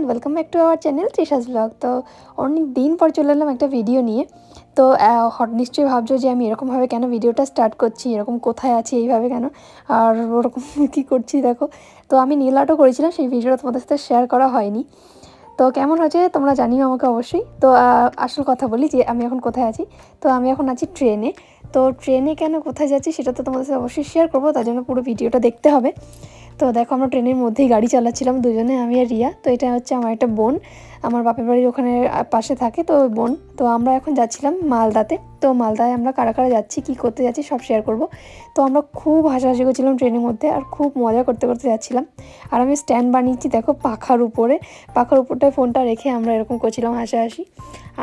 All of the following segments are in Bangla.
Welcome back to our channel Trisha's blog. তো অনেক দিন পর চলে এলাম একটা ভিডিও নিয়ে। তো নিশ্চয়ই ভাবছো যে আমি এরকমভাবে কেন ভিডিওটা স্টার্ট করছি, এরকম কোথায় আছি এইভাবে কেন, আর ওরকম কী করছি দেখো। তো আমি নীল আর্টও করেছিলাম, সেই ভিডিওটা তোমাদের সাথে শেয়ার করা হয়নি। তো কেমন হয়েছে তোমরা জানিও আমাকে অবশ্যই। তো আসল কথা বলি যে আমি এখন কোথায় আছি। তো আমি এখন আছি ট্রেনে। তো ট্রেনে কেন কোথায় যাচ্ছি সেটা তো তোমাদের সাথে অবশ্যই শেয়ার করবো, তার জন্য পুরো ভিডিওটা দেখতে হবে। তো দেখো আমরা ট্রেনের মধ্যেই গাড়ি চালাচ্ছিলাম দুজনে, আমি আর রিয়া। তো এটা হচ্ছে আমার একটা বোন, আমার বাপের বাড়ির ওখানে পাশে থাকে তো বোন। তো আমরা এখন যাচ্ছিলাম মালদাতে। তো মালদায় আমরা কারা কারা যাচ্ছি, কী করতে যাচ্ছি সব শেয়ার করব। তো আমরা খুব হাসাহাসি করছিলাম ট্রেনের মধ্যে, আর খুব মজা করতে করতে যাচ্ছিলাম। আর আমি স্ট্যান্ড বানিয়েছি দেখো পাখার উপরটায় ফোনটা রেখে আমরা এরকম করছিলাম হাসাহাসি।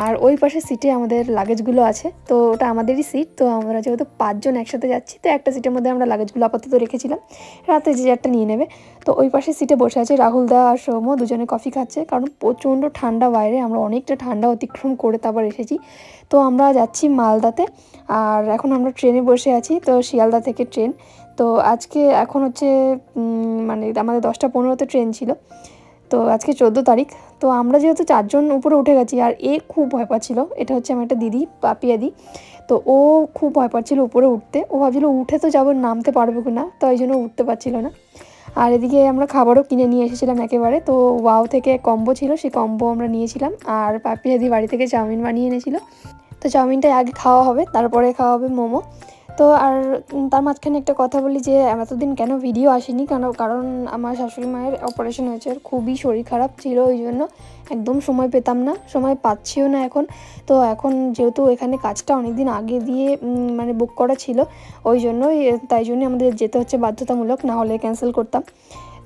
আর ওই পাশে সিটে আমাদের লাগেজগুলো আছে, তো ওটা আমাদেরই সিট। তো আমরা যেহেতু 5 জন একসাথে যাচ্ছি, তো একটা সিটের মধ্যে আমরা লাগেজগুলো আপাতত রেখেছিলাম, রাতে যে যারটা নিয়ে নেবে। তো ওই পাশে সিটে বসে আছে রাহুল দা আর সৌম্য, দুজনে কফি খাচ্ছে, কারণ প্রচণ্ড ঠান্ডা বাইরে। আমরা অনেকটা ঠান্ডা অতিক্রম করে তারপর এসেছি। তো আমরা যাচ্ছি মালদাতে, আর এখন আমরা ট্রেনে বসে আছি। তো শিয়ালদা থেকে ট্রেন। তো আজকে এখন হচ্ছে মানে আমাদের 10টা 15-তে ট্রেন ছিল। তো আজকে 14 তারিখ। তো আমরা যেহেতু 4 জন উপরে উঠে গেছি, আর খুব ভয় পাচ্ছিল। এটা হচ্ছে আমার একটা দিদি, পাপিয়াদি। তো ও খুব ভয় পাচ্ছিল উপরে উঠতে। ও ভাবছিল উঠে তো যাবো, নামতে পারবে কি না, তো এই জন্য উঠতে পারছিল না। আর এদিকে আমরা খাবারও কিনে নিয়ে এসেছিলাম একেবারে। তো ওয়াও থেকে কম্বো ছিল, সেই কম্বো আমরা নিয়েছিলাম। আর পাপিয়াদি বাড়ি থেকে চাউমিন বানিয়ে এনেছিল। তো চাউমিনটাই আগে খাওয়া হবে, তারপরে খাওয়া হবে মোমো। তো আর তার মাঝখানে একটা কথা বলি যে এতদিন কেন ভিডিও আসেনি, কারণ আমার শাশুড়ি মায়ের অপারেশন হয়েছে, আর খুবই শরীর খারাপ ছিল, ওই জন্য একদম সময় পেতাম না, সময় পাচ্ছিও না এখন। তো এখন যেহেতু এখানে কাজটা অনেক দিন আগে দিয়ে মানে বুক করা ছিল, তাই জন্যই আমাদের যেতে হচ্ছে বাধ্যতামূলক, না হলে ক্যান্সেল করতাম।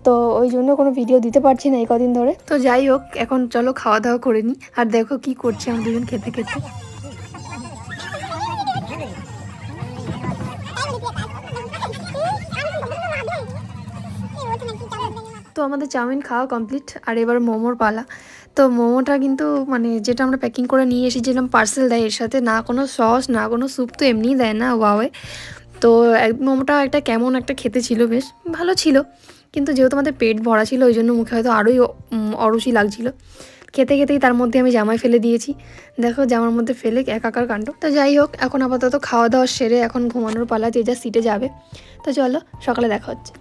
তো ওই জন্য কোনো ভিডিও দিতে পারছি না এই কদিন ধরে। তো যাই হোক, এখন চলো খাওয়া দাওয়া করে নিই। আর দেখো কি করছি আমরা দুজন খেতে খেতে। তো আমাদের চাউমিন খাওয়া কমপ্লিট, আর এবার মোমোর পালা। তো মোমোটা কিন্তু মানে যেটা আমরা প্যাকিং করে নিয়ে এসেছিলাম, পার্সেল দেয় এর সাথে, না কোনো সস না কোনো স্যুপ, তো এমনিই দেয় না ওয়াওয়ে। তো মোমোটা একটা কেমন একটা খেতে ছিল, বেশ ভালো ছিল, কিন্তু যেহেতু আমাদের পেট ভরা ছিল ওই জন্য মুখে হয়তো আরোই অরুচি লাগছিল। খেতে খেতেই তার মধ্যে আমি জামায় ফেলে দিয়েছি, দেখো জামার মধ্যে ফেলে একাকার কাণ্ড। তো যাই হোক, এখন আপাতত খাওয়া দাওয়া সেরে এখন ঘুমানোর পালা, যে যা সিটে যাবে। তো চলো, সকালে দেখা হচ্ছে।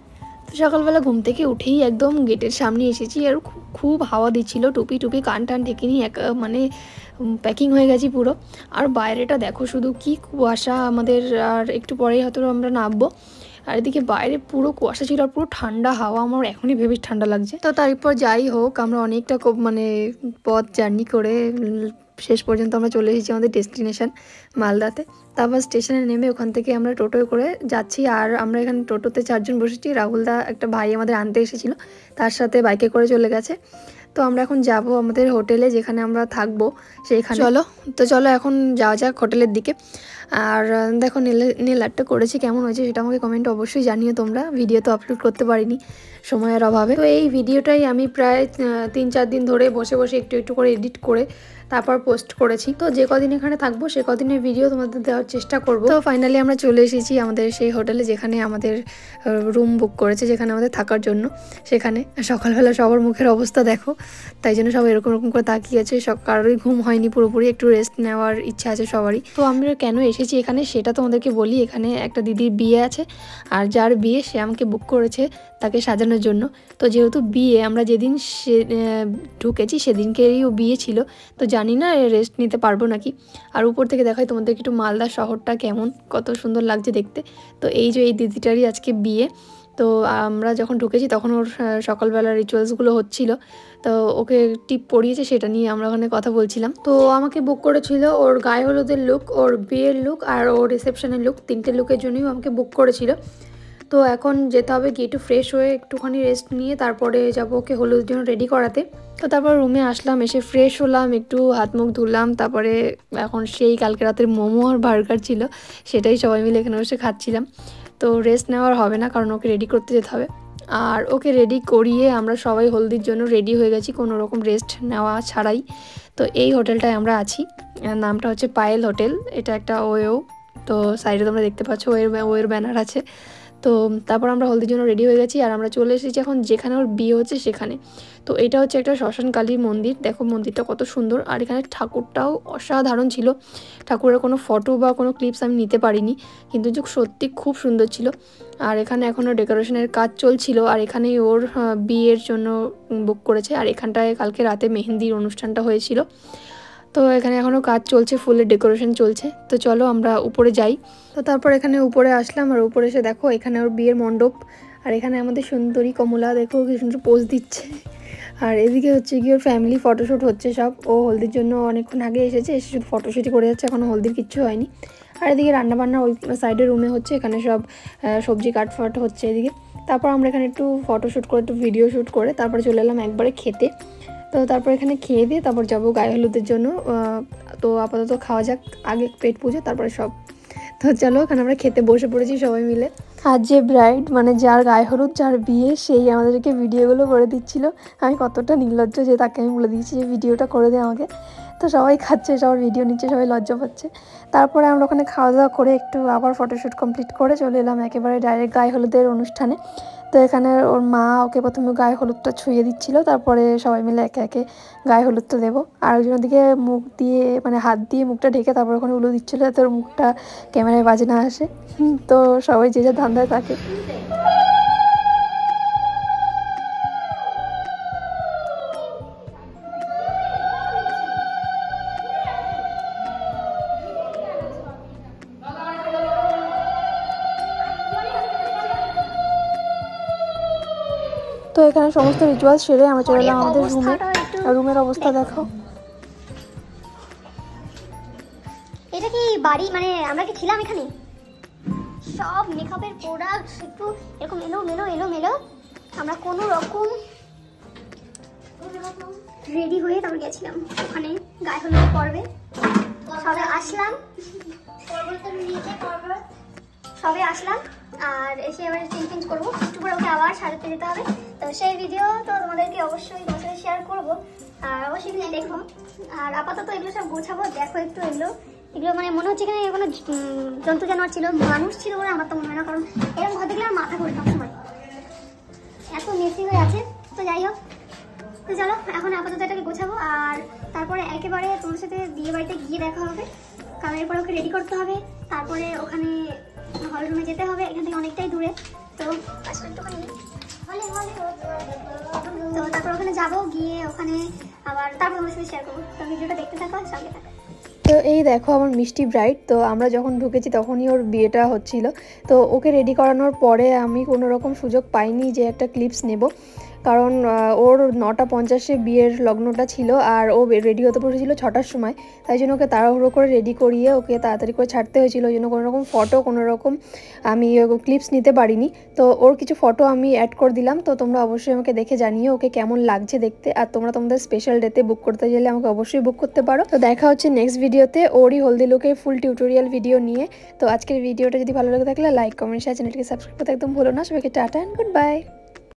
তো সকালবেলা ঘুম থেকে উঠেই একদম গেটের সামনে এসেছি, আর খুব হাওয়া দিচ্ছিল, টুপি কান টান ঢেকে নিয়ে মানে প্যাকিং হয়ে গেছি পুরো। আর বাইরেটা দেখো শুধু কি কুয়াশা আমাদের, আর একটু পরেই হয়তো আমরা নামবো। আর এদিকে বাইরে পুরো কুয়াশা ছিল, আর পুরো ঠান্ডা হাওয়া, আমার এখনই ভেবে ঠান্ডা লাগছে। তো তারপর যাই হোক, আমরা অনেকটা মানে পথ জার্নি করে শেষ পর্যন্ত আমরা চলে এসেছি আমাদের ডেস্টিনেশন মালদাতে। তারপর স্টেশনে নেমে ওখান থেকে আমরা টোটোয় করে যাচ্ছি। আর আমরা এখানে টোটোতে 4 জন বসেছি, রাহুলদা একটা ভাই আমাদের আনতে এসেছিলো, তার সাথে বাইকে করে চলে গেছে। তো আমরা এখন যাব আমাদের হোটেলে, যেখানে আমরা থাকবো সেইখানে। চলো এখন যাওয়া যাক হোটেলের দিকে। আর দেখো নীল আর্টটা করেছি, কেমন হয়েছে সেটা আমাকে কমেন্টে অবশ্যই জানিও তোমরা। ভিডিও তো আপলোড করতে পারিনি সময়ের অভাবে। তো এই ভিডিওটাই আমি প্রায় 3-4 দিন ধরে বসে বসে একটু একটু করে এডিট করে তারপর পোস্ট করেছি। তো যে কদিন এখানে থাকবো সে কদিনের ভিডিও তোমাদের দেওয়ার চেষ্টা করব। তো ফাইনালি আমরা চলে এসেছি আমাদের সেই হোটেলে, যেখানে আমাদের রুম বুক করেছে, যেখানে আমাদের থাকার জন্য। সেখানে সকালবেলা সবার মুখের অবস্থা দেখো, তাই জন্য সবাই এরকম করে তাকিয়ে আছে, কারোরই ঘুম হয়নি, পুরোপুরি একটু রেস্ট নেওয়ার ইচ্ছা আছে সবারই। তো আমরা কেন এসেছি এখানে সেটা তোমাদেরকে বলি। এখানে একটা দিদির বিয়ে আছে, আর যার বিয়ে সে আমাকে বুক করেছে তাকে সাজানোর জন্য। তো যেহেতু বিয়ে, আমরা যেদিন ঢুকেছি সেদিনকেই ও বিয়ে ছিল, তো জানি না রেস্ট নিতে পারবো নাকি। আর উপর থেকে দেখাই তোমাদেরকে একটু মালদা শহরটা কেমন, কত সুন্দর লাগছে দেখতে। তো এই যে এই দিদিটারই আজকে বিয়ে। তো আমরা যখন ঢুকেছি তখন ওর সকালবেলা রিচুয়ালসগুলো হচ্ছিল, তো ওকে টিপ পরিয়েছে, সেটা নিয়ে আমরা ওখানে কথা বলছিলাম। তো আমাকে বুক করেছিল ওর গায়ে হলুদের লুক, ওর বিয়ের লুক, আর ওর রিসেপশনের লুক, 3টে লুকের জন্যই আমাকে বুক করেছিল। তো এখন যেতে হবে গিয়ে একটু ফ্রেশ হয়ে একটুখানি রেস্ট নিয়ে তারপরে যাবো ওকে হলুদের জন্য রেডি করাতে। তো তারপর রুমে আসলাম, এসে ফ্রেশ হলাম, একটু হাত মুখ ধুলাম, তারপরে এখন সেই কালকে রাতের মোমো আর বার্গার ছিল, সেটাই সবাই মিলে এখানে বসে খাচ্ছিলাম। তো রেস্ট নেওয়ার হবে না, কারণ ওকে রেডি করতে যেতে হবে। আর ওকে রেডি করিয়ে আমরা সবাই হলদির জন্য রেডি হয়ে গেছি, কোনো রকম রেস্ট নেওয়া ছাড়াই। তো এই হোটেলটায় আমরা আছি, নামটা হচ্ছে পায়েল হোটেল, এটা একটা ওয়েও। তো সাইডে তোমরা দেখতে পাচ্ছ ওয়ের ব্যানার আছে। তো তারপর আমরা হলদির জন্য রেডি হয়ে গেছি আর আমরা চলে এসেছি এখন যেখানে ওর বিয়ে হচ্ছে সেখানে। তো এটা হচ্ছে একটা শ্মশান কালীর মন্দির, দেখো মন্দিরটা কত সুন্দর। আর এখানে ঠাকুরটাও অসাধারণ ছিল, ঠাকুরের কোনো ফটো বা কোনো ক্লিপস আমি নিতে পারিনি, কিন্তু সত্যি খুব সুন্দর ছিল। আর এখানে এখনও ডেকোরেশনের কাজ চলছিল, আর এখানেই ওর বিয়ের জন্য বুক করেছে। আর এখানটায় কালকে রাতে মেহেন্দির অনুষ্ঠানটা হয়েছিল। তো এখানে এখনও কাজ চলছে, ফুলের ডেকোরেশন চলছে। তো চলো আমরা উপরে যাই। তো তারপর এখানে উপরে আসলাম, আর উপরে এসে দেখো এখানে ওর বিয়ের মণ্ডপ। আর এখানে আমাদের সুন্দরী কমলা দেখো কি সুন্দর পোজ দিচ্ছে। আর এদিকে হচ্ছে কি ওর ফ্যামিলি ফটোশ্যুট হচ্ছে সব। ও হলদির জন্য অনেকক্ষণ আগে এসে শুধু ফটোশ্যুটই করে যাচ্ছে, এখনও হলদির কিচ্ছু হয়নি। আর এদিকে রান্নাবান্না ওই সাইডের রুমে হচ্ছে, এখানে সব সবজি কাটফাট হচ্ছে এদিকে। তারপর আমরা এখানে একটু ফটোশ্যুট করে একটু ভিডিও শ্যুট করে তারপরে চলে এলাম একবারে খেতে। তো তারপর এখানে খেয়ে দিয়ে তারপর যাবো গায়ে হলুদের জন্য। তো আপাতত খাওয়া যাক আগে পেট পুজো, তারপরে সব। তো চলো এখানে আমরা খেতে বসে পড়েছি সবাই মিলে। আর যে ব্রাইড মানে যার গায়ে হলুদ, যার বিয়ে, সেই আমাদেরকে ভিডিওগুলো করে দিচ্ছিল। আমি কতটা নির্লজ্জ যে তাকে আমি বলে দিয়েছি যে ভিডিওটা করে দে আমাকে। তো সবাই খাচ্ছে, সবার ভিডিও নিচ্ছে, সবাই লজ্জা পাচ্ছে। তারপরে আমরা ওখানে খাওয়া দাওয়া করে একটু আবার ফটোশ্যুট কমপ্লিট করে চলে এলাম একেবারে ডাইরেক্ট গায়ে হলুদের অনুষ্ঠানে। তো এখানে ওর মা ওকে প্রথমে গায়ে হলুদটা ছুঁয়ে দিচ্ছিল, তারপরে সবাই মিলে একে একে গায়ে হলুদটা দেবো। আর একজনের দিকে মুখ দিয়ে মানে হাত দিয়ে মুখটা ঢেকে তারপর ওখানে উলু দিচ্ছিলো যাতে ওর মুখটা ক্যামেরায় বাজে না আসে। তো সবাই যে যার ধান্দায় থাকে। তো এখানে সমস্ত রিচুয়াল সেরে আমরা চলে এলাম আমাদের রুমে। রুমের অবস্থা দেখো। এটা কি বাড়ি, মানে আমরা কি ছিলাম এখানে? সব মেকআপের প্রোডাক্ট একটু এরকম এলো। আমরা কোনো রকম রেডি হয়ে তারপর গেছিলাম ওখানে গায়ে হলুদ পর্বে। সবে আসলাম আর এসে এবার চেঞ্জ করবো, একটু পরে ওকে আবার সাজাতে যেতে হবে। তো সেই ভিডিও তো তোমাদেরকে অবশ্যই তোমার সাথে শেয়ার করবো, আর অবশ্যই কিন্তু দেখো। আর আপাতত এগুলো সব গোছাবো, দেখো একটু এগুলো মানে মনে হচ্ছে এখানে কোনো জন্তু জানোয়ার ছিল, মানুষ ছিল বলে আমার তো মনে হয় না, কারণ এরকম ঘর দেখলে আমার মাথা ঘুরে সবসময়, এত মেসি হয়ে আছে। তো যাই হোক, তো চলো এখন আপাতত এটাকে গোছাবো, আর তারপরে একেবারে তোমার সাথে বিয়ে বাড়িতে গিয়ে দেখা হবে। কারণ এরপরে ওকে রেডি করতে হবে, তারপরে ওখানে হল রুমে যেতে হবে, এখান থেকে অনেকটাই দূরে। তো তো তারপর ওখানে যাবো, গিয়ে ওখানে আবার তারপর তোমার সাথে শেয়ার করবো। তো ভিডিওটা দেখতে থাকো, সঙ্গে থাকো। তো এই দেখো আমার মিষ্টি ব্রাইড। তো আমরা যখন ঢুকেছি তখনই ওর বিয়েটা হচ্ছিল। তো ওকে রেডি করানোর পরে আমি কোনো রকম সুযোগ পাইনি যে একটা ক্লিপস নেব, কারণ ওর 9:50 বিয়ের লগ্নটা ছিল, আর ও রেডি হতে বসেছিল 6টার সময়। তাই জন্য ওকে তাড়াহুড়ো করে রেডি করিয়ে ওকে তাড়াতাড়ি করে ছাড়তে হয়েছিল, ওই জন্য কোনো রকম ফটো কোনো রকম আমি ক্লিপস নিতে পারিনি। তো ওর কিছু ফটো আমি অ্যাড করে দিলাম। তো তোমরা অবশ্যই আমাকে দেখে জানিও ওকে কেমন লাগছে দেখতে। আর তোমরা তোমাদের স্পেশাল ডেতে বুক করতে চাইলে আমাকে অবশ্যই বুক করতে পারো। তো দেখা হচ্ছে নেক্সট ভিডিওতে ওরই হলদি লুকের ফুল টিউটোরিয়াল ভিডিও নিয়ে। তো আজকের ভিডিওটা যদি ভালো লাগে থাকলে লাইক, কমেন্ট, শেয়ার, চ্যানেলটিকে সাবস্ক্রাইব করতে একদম ভুলো না। সবাইকে টাটা অ্যান্ড গুড বাই।